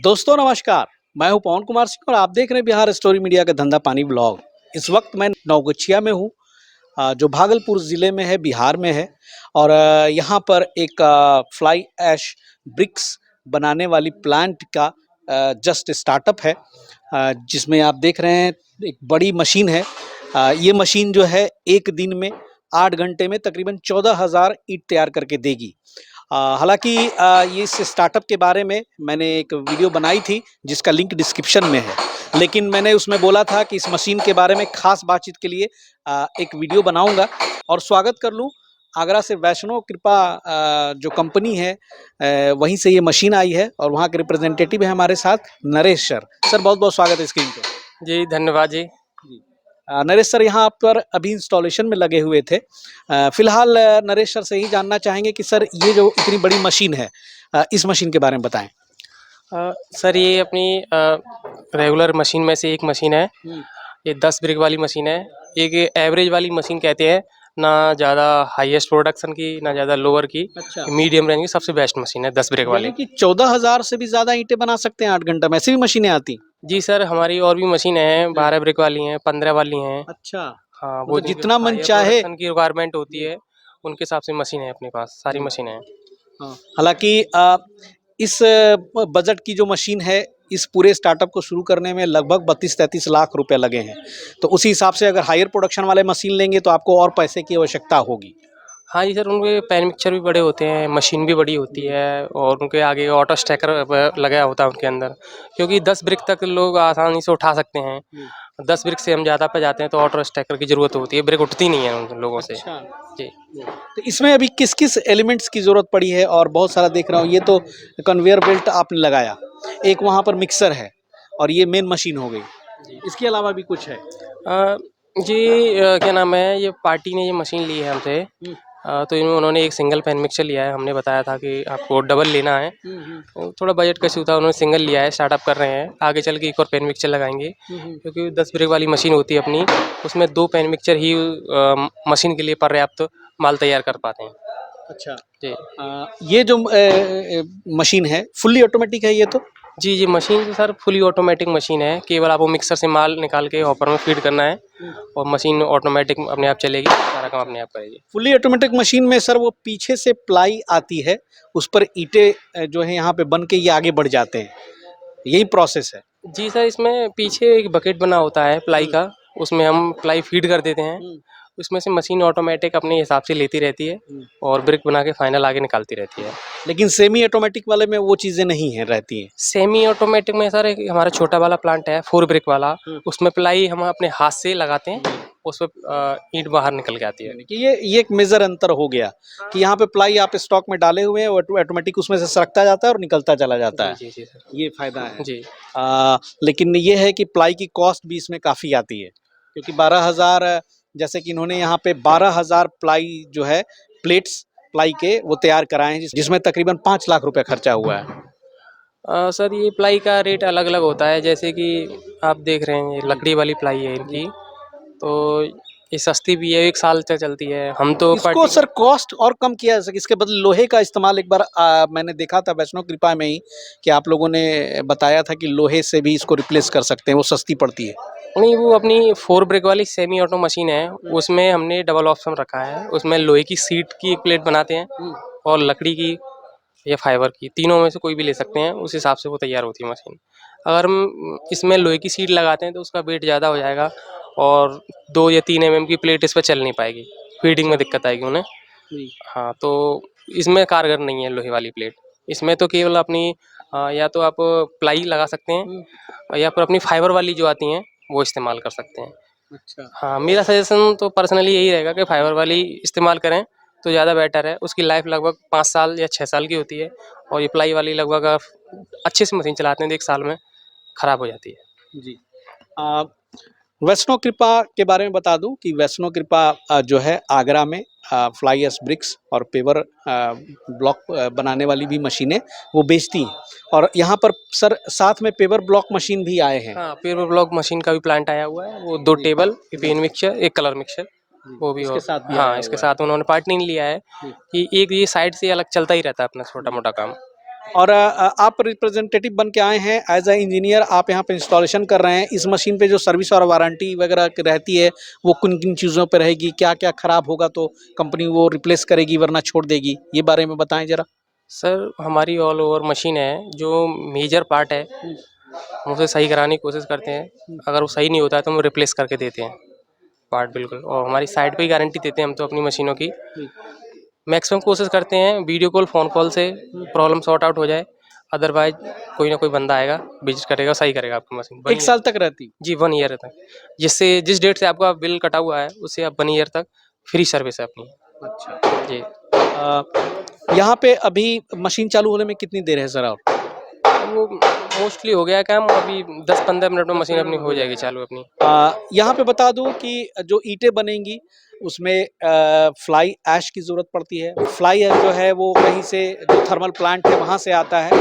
दोस्तों नमस्कार। मैं हूं पवन कुमार सिंह और आप देख रहे हैं बिहार स्टोरी मीडिया का धंधा पानी ब्लॉग। इस वक्त मैं नवगछिया में हूं, जो भागलपुर ज़िले में है, बिहार में है। और यहाँ पर एक फ्लाई ऐश ब्रिक्स बनाने वाली प्लांट का जस्ट स्टार्टअप है, जिसमें आप देख रहे हैं एक बड़ी मशीन है। ये मशीन जो है एक दिन में 8 घंटे में तकरीबन 14,000 ईंट तैयार करके देगी। हालांकि ये इस स्टार्टअप के बारे में मैंने एक वीडियो बनाई थी जिसका लिंक डिस्क्रिप्शन में है, लेकिन मैंने उसमें बोला था कि इस मशीन के बारे में खास बातचीत के लिए एक वीडियो बनाऊंगा। और स्वागत कर लूं, आगरा से वैष्णो कृपा जो कंपनी है, वहीं से ये मशीन आई है और वहाँ के रिप्रेजेंटेटिव है हमारे साथ, नरेश सर। सर बहुत बहुत स्वागत है स्क्रीन पे। जी धन्यवाद जी। नरेश सर यहाँ पर अभी इंस्टॉलेशन में लगे हुए थे। फिलहाल नरेश सर से ही जानना चाहेंगे कि सर ये जो इतनी बड़ी मशीन है, इस मशीन के बारे में बताएं। सर ये अपनी रेगुलर मशीन में से एक मशीन है। ये 10 ब्रिक वाली मशीन है। एक एवरेज वाली मशीन कहते हैं, ना ज़्यादा हाईएस्ट प्रोडक्शन की ना ज़्यादा लोअर की। अच्छा, मीडियम रेंज की सबसे बेस्ट मशीन है 10 ब्रिक वाली। यानी कि 14,000 से भी ज़्यादा ईंटें बना सकते हैं 8 घंटे में, ऐसी भी मशीनें आती? जी सर, हमारी और भी मशीनें हैं, 12 ब्रिक वाली हैं, 15 वाली हैं। अच्छा, हाँ, वो मतलब जितना मन हायर चाहे। प्रोडक्शन की रिक्वायरमेंट होती है उनके हिसाब से मशीन है अपने पास, सारी मशीनें हैं। हाँ, हालांकि इस बजट की जो मशीन है, इस पूरे स्टार्टअप को शुरू करने में लगभग 32-33 लाख रुपए लगे हैं। तो उसी हिसाब से अगर हायर प्रोडक्शन वाले मशीन लेंगे तो आपको और पैसे की आवश्यकता होगी। हाँ जी सर, उनके पैन मिक्सचर भी बड़े होते हैं, मशीन भी बड़ी होती है और उनके आगे ऑटो स्टैकर लगाया होता है उनके अंदर, क्योंकि 10 ब्रिक तक लोग आसानी से उठा सकते हैं। 10 ब्रिक से हम ज़्यादा पे जाते हैं तो ऑटो स्टैकर की ज़रूरत होती है, ब्रिक उठती नहीं है उन लोगों से। अच्छा, जी। तो इसमें अभी किस किस एलिमेंट्स की ज़रूरत पड़ी है? और बहुत सारा देख रहा हूँ, ये तो कन्वेयर बेल्ट आपने लगाया, एक वहाँ पर मिक्सर है और ये मेन मशीन हो गई। जी। इसके अलावा भी कुछ है? क्या नाम है, ये पार्टी ने ये मशीन ली है हमसे। तो उन्होंने एक सिंगल पैन मिक्सर लिया है, हमने बताया था कि आपको डबल लेना है। तो थोड़ा बजट का इशू था, उन्होंने सिंगल लिया है, स्टार्टअप कर रहे हैं। आगे चल के एक और पैन मिक्सर लगाएंगे, क्योंकि 10 ब्रिक वाली मशीन होती है अपनी, उसमें 2 पैन मिक्सर ही मशीन के लिए पर्याप्त माल तैयार कर पाते हैं। अच्छा, जी। ये जो मशीन है फुल्ली ऑटोमेटिक है ये तो? जी, जी, मशीन तो सर फुली ऑटोमेटिक मशीन है, केवल आपको मिक्सर से माल निकाल के हॉपर में फीड करना है और मशीन ऑटोमेटिक अपने आप चलेगी, सारा काम अपने आप करेगी। फुल्ली ऑटोमेटिक मशीन में सर वो पीछे से प्लाई आती है, उस पर ईंटें जो है यहाँ पे बन के ये आगे बढ़ जाते हैं, यही प्रोसेस है? जी सर, इसमें पीछे एक बकेट बना होता है प्लाई का, उसमें हम प्लाई फीड कर देते हैं। उसमें से मशीन ऑटोमेटिक अपने हिसाब से लेती रहती है और ब्रिक बना के फाइनल आगे निकालती रहती है। लेकिन सेमी ऑटोमेटिक वाले में वो चीज़ें नहीं है, रहती हैं? सेमी ऑटोमेटिक में सर एक हमारा छोटा वाला प्लांट है 4 ब्रिक वाला, उसमें प्लाई हम अपने हाथ से लगाते हैं, उसमें ईंट बाहर निकल के आती है। यानी कि ये एक मेजर अंतर हो गया कि यहाँ पे प्लाई आप स्टॉक में डाले हुए हैं, ऑटोमेटिक उसमें से सरकता जाता है और निकलता चला जाता है। जी, जी, सर। ये फायदा है। जी। लेकिन ये है कि प्लाई की कॉस्ट भी इसमें काफ़ी आती है, क्योंकि 12,000, जैसे कि इन्होंने यहाँ पे 12,000 प्लाई जो है प्लेट्स प्लाई के वो तैयार कराए हैं, जिसमें तकरीबन 5 लाख रुपए खर्चा हुआ है। सर ये प्लाई का रेट अलग अलग होता है, जैसे कि आप देख रहे हैं ये लकड़ी वाली प्लाई है इनकी, तो ये सस्ती भी है, 1 साल तक चलती है। हम तो इसको सर कॉस्ट और कम किया जा सके, इसके बदले लोहे का इस्तेमाल एक बार मैंने देखा था वैष्णो कृपा में ही, कि आप लोगों ने बताया था कि लोहे से भी इसको रिप्लेस कर सकते हैं, वो सस्ती पड़ती है। नहीं, वो अपनी 4 ब्रिक वाली सेमी ऑटो मशीन है, उसमें हमने डबल ऑप्शन रखा है। उसमें लोहे की सीट की एक प्लेट बनाते हैं और लकड़ी की या फाइबर की, तीनों में से कोई भी ले सकते हैं, उस हिसाब से वो तैयार होती है मशीन। अगर हम इसमें लोहे की सीट लगाते हैं तो उसका वेट ज़्यादा हो जाएगा और 2 या 3 एमएम की प्लेट इस पर चल नहीं पाएगी, फीडिंग में दिक्कत आएगी उन्हें। हाँ, तो इसमें कारगर नहीं है लोहे वाली प्लेट। इसमें तो केवल अपनी या तो आप प्लाई लगा सकते हैं या फिर अपनी फाइबर वाली जो आती हैं वो इस्तेमाल कर सकते हैं। अच्छा, हाँ, मेरा सजेशन तो पर्सनली यही रहेगा कि फाइबर वाली इस्तेमाल करें तो ज़्यादा बेटर है। उसकी लाइफ लगभग 5 साल या 6 साल की होती है और ये प्लाई वाली लगभग आप अच्छे से मशीन चलाते हैं तो 1 साल में ख़राब हो जाती है। जी। वैष्णो कृपा के बारे में बता दूं कि वैष्णो कृपा जो है आगरा में फ्लाई एश ब्रिक्स और पेवर ब्लॉक बनाने वाली भी मशीनें वो बेचती हैं, और यहाँ पर सर साथ में पेवर ब्लॉक मशीन भी आए हैं। हाँ, पेपर ब्लॉक मशीन का भी प्लांट आया हुआ है, वो 2 टेबल, एक पेन मिक्सचर, एक कलर मिक्सचर, वो भी इसके हो। साथ भी आया हाँ, इसके हुआ है। साथ उन्होंने पार्टनर लिया है कि एक ये साइड से अलग चलता ही रहता है अपना छोटा-मोटा काम। और आप रिप्रेजेंटेटिव बन के आए हैं एज अ इंजीनियर, आप यहाँ पे इंस्टॉलेशन कर रहे हैं। इस मशीन पे जो सर्विस और वारंटी वगैरह रहती है वो किन किन चीज़ों पे रहेगी, क्या क्या खराब होगा तो कंपनी वो रिप्लेस करेगी वरना छोड़ देगी, ये बारे में बताएं जरा। सर हमारी ऑल ओवर मशीन है, जो मेजर पार्ट है हम उसे सही कराने की कोशिश करते हैं। अगर वो सही नहीं होता है तो हम रिप्लेस करके देते हैं पार्ट बिल्कुल, और हमारी साइड पे ही गारंटी देते हैं हम तो अपनी मशीनों की। मैक्सिमम कोशिश करते हैं वीडियो कॉल फ़ोन कॉल से प्रॉब्लम सॉर्ट आउट हो जाए, अदरवाइज कोई ना कोई बंदा आएगा, विजिट करेगा, सही करेगा आपकी मशीन 1 एक ईयर। साल तक रहती। जी 1 ईयर तक, जिससे जिस डेट से आपका बिल कटा हुआ है उससे आप 1 ईयर तक फ्री सर्विस है अपनी। अच्छा। जी। यहाँ पे अभी मशीन चालू होने में कितनी देर है सर और? वो मोस्टली हो गया है काम, अभी 10-15 मिनट में मशीन अपनी हो जाएगी चालू अपनी। यहाँ पे बता दूं कि जो ईंटें बनेंगी उसमें फ्लाई ऐश की ज़रूरत पड़ती है। फ्लाई ऐश जो है वो कहीं से जो थर्मल प्लांट है वहाँ से आता है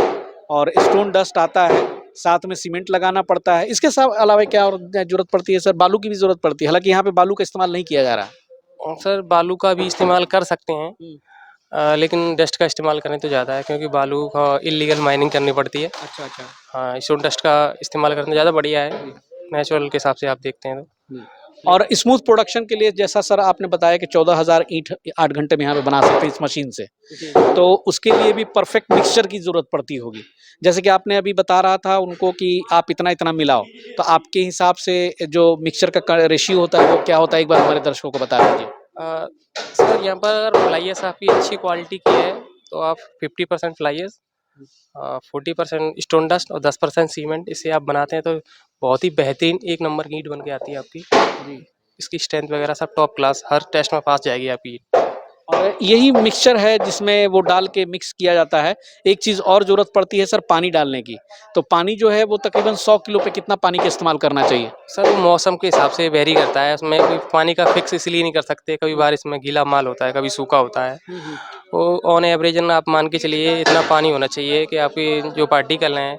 और स्टोन डस्ट आता है, साथ में सीमेंट लगाना पड़ता है। इसके अलावा क्या और ज़रूरत पड़ती है सर? बालू की भी ज़रूरत पड़ती है, हालाँकि यहाँ पे बालू का इस्तेमाल नहीं किया जा रहा है। और सर बालू का भी इस्तेमाल कर सकते हैं, हुँ। लेकिन डस्ट का इस्तेमाल करें तो ज़्यादा है, क्योंकि बालू का इल्लीगल माइनिंग करनी पड़ती है। अच्छा, अच्छा। हाँ, स्टोन डस्ट का इस्तेमाल करना ज़्यादा बढ़िया है, जी। नेचुरल के हिसाब से आप देखते हैं तो। हुँ। और स्मूथ प्रोडक्शन के लिए जैसा सर आपने बताया कि 14,000 ईंट 8 घंटे में यहाँ पे बना सकते हैं इस मशीन से। जी। तो उसके लिए भी परफेक्ट मिक्सचर की ज़रूरत पड़ती होगी। जैसे कि आपने अभी बता रहा था उनको कि आप इतना-इतना मिलाओ, तो आपके हिसाब से जो मिक्सचर का क रेशियो होता है वो क्या होता है? एक बार हमारे दर्शकों को बता दीजिए। सर यहाँ पर अगर फ्लाइयर्स आपकी अच्छी क्वालिटी की है तो आप 50% फ्लाइयर्स, 40% स्टोन डस्ट और 10% सीमेंट, इससे आप बनाते हैं तो बहुत ही बेहतरीन एक नंबर की ईंट बन के आती है आपकी। जी। इसकी स्ट्रेंथ वगैरह सब टॉप क्लास, हर टेस्ट में पास जाएगी आपकी ईंट। और यही मिक्सचर है जिसमें वो डाल के मिक्स किया जाता है। एक चीज़ और ज़रूरत पड़ती है सर पानी डालने की। तो पानी जो है वो तकरीबन 100 किलो पे कितना पानी का इस्तेमाल करना चाहिए? सर वो मौसम के हिसाब से वेरी करता है, उसमें कोई पानी का फिक्स इसलिए नहीं कर सकते, कभी बारिश में गीला माल होता है, कभी सूखा होता है। हुँ, हुँ। वो ऑन एवरेज आप मान के चलिए इतना पानी होना चाहिए कि आपकी जो पार्टिकल हैं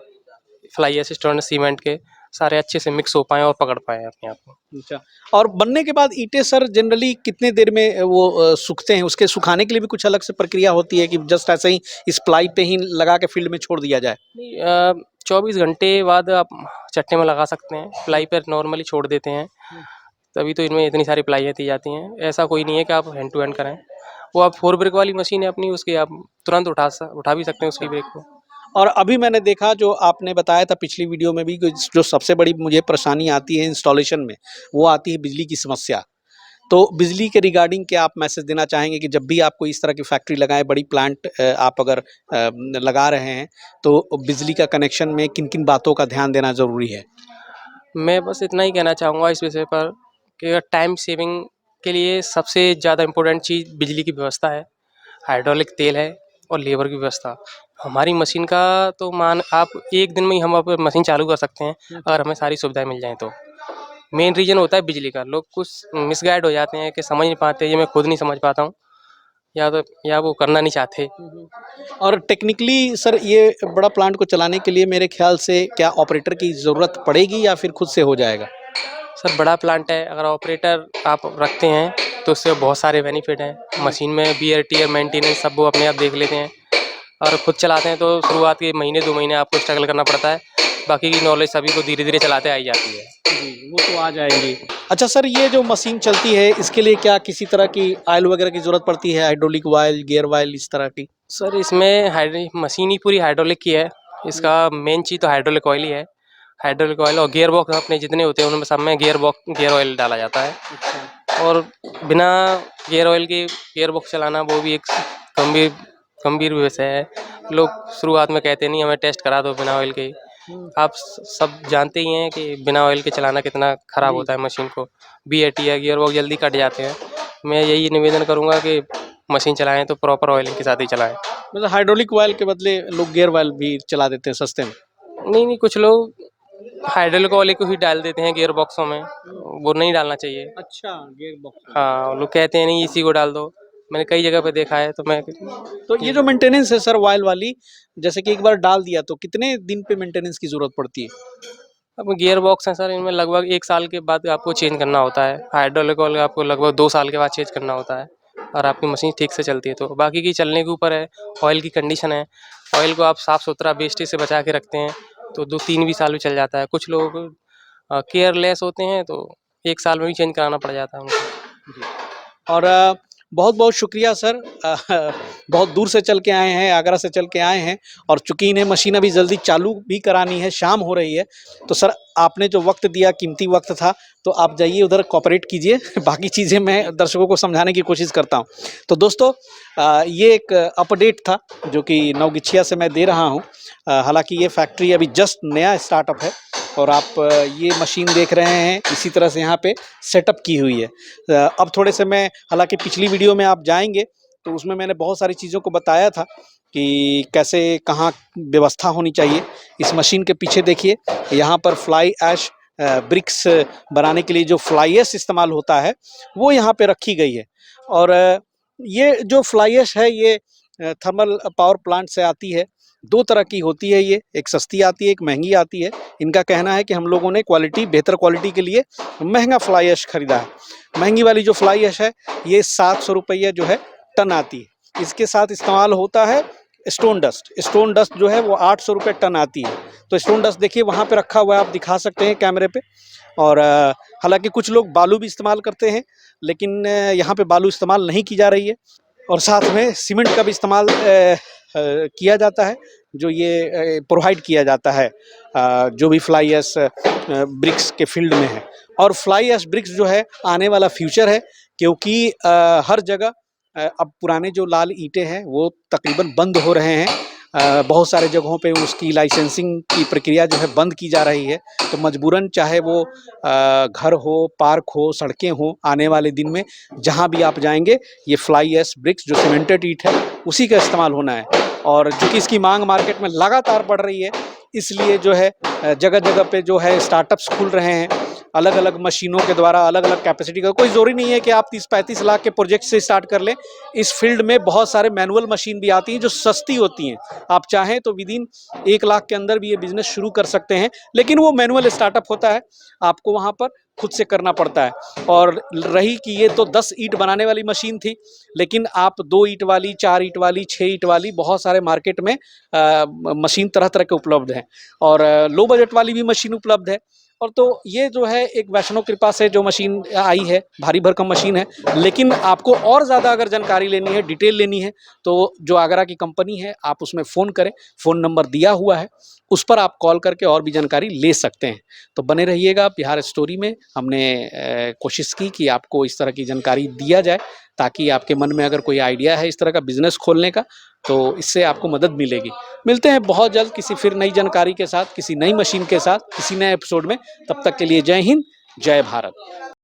फ्लाई असिस्टेंट सीमेंट के, सारे अच्छे से मिक्स हो पाएँ और पकड़ पाएँ अपने आप को। अच्छा। और बनने के बाद ईंटें सर जनरली कितने देर में वो सूखते हैं? उसके सुखाने के लिए भी कुछ अलग से प्रक्रिया होती है कि जस्ट ऐसे ही इस प्लाई पे ही लगा के फील्ड में छोड़ दिया जाए? नहीं, 24 घंटे बाद आप चट्टे में लगा सकते हैं, प्लाई पर नॉर्मली छोड़ देते हैं, हुँ। तभी तो इनमें इतनी सारी प्लाइयाँ दी जाती हैं। ऐसा कोई नहीं है कि आप हैंड टू हैंड करें। वो आप 4 ब्रेक वाली मशीन है अपनी, उसकी आप तुरंत उठा भी सकते हैं उसकी ब्रेक को। और अभी मैंने देखा जो आपने बताया था पिछली वीडियो में भी कि जो सबसे बड़ी मुझे परेशानी आती है इंस्टॉलेशन में, वो आती है बिजली की समस्या। तो बिजली के रिगार्डिंग क्या आप मैसेज देना चाहेंगे कि जब भी आप कोई इस तरह की फैक्ट्री लगाएँ, बड़ी प्लांट आप अगर लगा रहे हैं, तो बिजली का कनेक्शन में किन-किन बातों का ध्यान देना ज़रूरी है? मैं बस इतना ही कहना चाहूँगा इस विषय पर कि अगर टाइम सेविंग के लिए सबसे ज़्यादा इम्पोर्टेंट चीज़ बिजली की व्यवस्था है, हाइड्रोलिक तेल है और लेबर की व्यवस्था। हमारी मशीन का तो मान आप 1 दिन में ही हम मशीन चालू कर सकते हैं, अगर हमें सारी सुविधाएँ मिल जाएँ तो। मेन रीज़न होता है बिजली का। लोग कुछ मिसगाइड हो जाते हैं कि समझ नहीं पाते, ये मैं खुद नहीं समझ पाता हूँ, या वो करना नहीं चाहते। और टेक्निकली सर ये बड़ा प्लांट को चलाने के लिए मेरे ख्याल से क्या ऑपरेटर की ज़रूरत पड़ेगी या फिर खुद से हो जाएगा? सर बड़ा प्लांट है, अगर ऑपरेटर आप रखते हैं तो उससे बहुत सारे बेनिफिट हैं। मशीन में वियर टियर मेंटेनेंस सब वो अपने आप देख लेते हैं, और खुद चलाते हैं तो शुरुआत के महीने 2 महीने आपको स्ट्रगल करना पड़ता है, बाकी की नॉलेज सभी को धीरे-धीरे चलाते आ ही जाती है। जी, वो तो आ जाएँगी। अच्छा सर ये जो मशीन चलती है इसके लिए क्या किसी तरह की ऑयल वगैरह की ज़रूरत पड़ती है? हाइड्रोलिक ऑयल, गियर ऑयल इस तरह की? सर इसमें मशीन ही पूरी हाइड्रोलिक की है, इसका मेन चीज़ तो हाइड्रोलिक ऑयल ही है। हाइड्रोलिक ऑयल और गियर बॉक्स अपने जितने होते हैं उनमें सब में गियर ऑयल डाला जाता है, अच्छा। और बिना गियर ऑयल के गियर बॉक्स चलाना वो भी एक गंभीर गंभीर विषय है। लोग शुरुआत में कहते नहीं हमें टेस्ट करा दो बिना ऑयल के ही। हुँ। आप सब जानते ही हैं कि बिना ऑयल के चलाना कितना ख़राब जी। होता है मशीन को। बीएटी या गियर बॉक्स जल्दी कट जाते हैं। मैं यही निवेदन करूँगा कि मशीन चलाएँ तो प्रॉपर ऑयलिंग के साथ ही चलाएँ। मतलब हाइड्रोलिक ऑयल के बदले लोग गियर ऑयल भी चला देते हैं सस्ते में। नहीं, कुछ लोग हाइड्रोलिक ऑयल को ही डाल देते हैं गियर बॉक्सों में, हुँ। वो नहीं डालना चाहिए। अच्छा, गियर बॉक्स में। हाँ, लोग कहते हैं नहीं इसी को डाल दो। मैंने कई जगह पे देखा है तो मैं तो ये जो मेंटेनेंस है सर ऑयल वाली, जैसे कि एक बार डाल दिया तो कितने दिन पे मेंटेनेंस की ज़रूरत पड़ती है? अब गियर बॉक्स हैं सर, इनमें लगभग 1 साल के बाद आपको चेंज करना होता है। हाइड्रोलिक ऑयल आपको लगभग 2 साल के बाद चेंज करना होता है। और आपकी मशीन ठीक से चलती है। तो बाकी की चलने के ऊपर है, ऑयल की कंडीशन है। ऑयल को आप साफ़ सुथरा वेस्टेज से बचा के रखते हैं तो 2-3 भी साल भी चल जाता है। कुछ लोग केयरलेस होते हैं तो 1 साल में भी चेंज कराना पड़ जाता है उनको। और बहुत-बहुत शुक्रिया सर। बहुत दूर से चल के आए हैं, आगरा से चल के आए हैं और चूँकि इन्हें मशीन अभी जल्दी चालू भी करानी है, शाम हो रही है, तो सर आपने जो वक़्त दिया, कीमती वक़्त था, तो आप जाइए उधर कोऑपरेट कीजिए। बाकी चीज़ें मैं दर्शकों को समझाने की कोशिश करता हूँ। तो दोस्तों ये एक अपडेट था जो कि नवगछिया से मैं दे रहा हूँ। हालाँकि ये फैक्ट्री अभी जस्ट नया स्टार्टअप है और आप ये मशीन देख रहे हैं, इसी तरह से यहाँ पे सेटअप की हुई है। अब थोड़े से मैं हालाँकि पिछली वीडियो में आप जाएँगे तो उसमें मैंने बहुत सारी चीज़ों को बताया था कि कैसे कहाँ व्यवस्था होनी चाहिए। इस मशीन के पीछे देखिए, यहाँ पर फ्लाई ऐश ब्रिक्स बनाने के लिए जो फ्लाई ऐश इस्तेमाल होता है, वो यहाँ पे रखी गई है। और ये जो फ्लाई ऐश है ये थर्मल पावर प्लांट से आती है। 2 तरह की होती है ये, एक सस्ती आती है, एक महँगी आती है। इनका कहना है कि हम लोगों ने बेहतर क्वालिटी के लिए महँगा फ्लाई ऐश खरीदा है। महँगी वाली जो फ्लाई ऐश है, ये 700 रुपया जो है टन आती है। इसके साथ इस्तेमाल होता है स्टोन डस्ट। स्टोन डस्ट जो है वो 800 रुपये टन आती है। तो स्टोन डस्ट देखिए वहाँ पे रखा हुआ है, आप दिखा सकते हैं कैमरे पे। और हालाँकि कुछ लोग बालू भी इस्तेमाल करते हैं, लेकिन यहाँ पे बालू इस्तेमाल नहीं की जा रही है। और साथ में सीमेंट का भी इस्तेमाल किया जाता है, जो ये प्रोवाइड किया जाता है जो भी फ्लाई ऐश ब्रिक्स के फील्ड में है। और फ्लाई ऐश ब्रिक्स जो है आने वाला फ्यूचर है, क्योंकि हर जगह अब पुराने जो लाल ईंटें हैं वो तकरीबन बंद हो रहे हैं। बहुत सारे जगहों पे उसकी लाइसेंसिंग की प्रक्रिया जो है बंद की जा रही है। तो मजबूरन चाहे वो घर हो, पार्क हो, सड़कें हों, आने वाले दिन में जहाँ भी आप जाएँगे ये फ्लाई ऐश ब्रिक्स जो सीमेंटेड ईंट है उसी का इस्तेमाल होना है। और चूँकि इसकी माँग मार्केट में लगातार बढ़ रही है, इसलिए जो है जगह-जगह पे जो है स्टार्टअप्स खुल रहे हैं। अलग-अलग मशीनों के द्वारा अलग-अलग कैपेसिटी का, कोई ज़रूरी नहीं है कि आप 30-35 लाख के प्रोजेक्ट से स्टार्ट कर लें। इस फील्ड में बहुत सारे मैनुअल मशीन भी आती हैं जो सस्ती होती हैं। आप चाहें तो विदिन 1 लाख के अंदर भी ये बिज़नेस शुरू कर सकते हैं, लेकिन वो मैनुअल स्टार्टअप होता है, आपको वहाँ पर खुद से करना पड़ता है। और रही कि ये तो 10 ईंट बनाने वाली मशीन थी, लेकिन आप 2 ईंट वाली, 4 ईंट वाली, 6 ईंट वाली बहुत सारे मार्केट में मशीन तरह-तरह के उपलब्ध हैं। और लो बजट वाली भी मशीन उपलब्ध है। और तो ये जो है एक वैष्णव कृपा से जो मशीन आई है, भारी भरकम मशीन है। लेकिन आपको और ज़्यादा अगर जानकारी लेनी है, डिटेल लेनी है, तो जो आगरा की कंपनी है आप उसमें फ़ोन करें, फ़ोन नंबर दिया हुआ है, उस पर आप कॉल करके और भी जानकारी ले सकते हैं। तो बने रहिएगा बिहार स्टोरी में। हमने कोशिश की कि आपको इस तरह की जानकारी दिया जाए, ताकि आपके मन में अगर कोई आइडिया है इस तरह का बिज़नेस खोलने का, तो इससे आपको मदद मिलेगी। मिलते हैं बहुत जल्द किसी फिर नई जानकारी के साथ, किसी नई मशीन के साथ, किसी नए एपिसोड में। तब तक के लिए जय हिंद, जय भारत।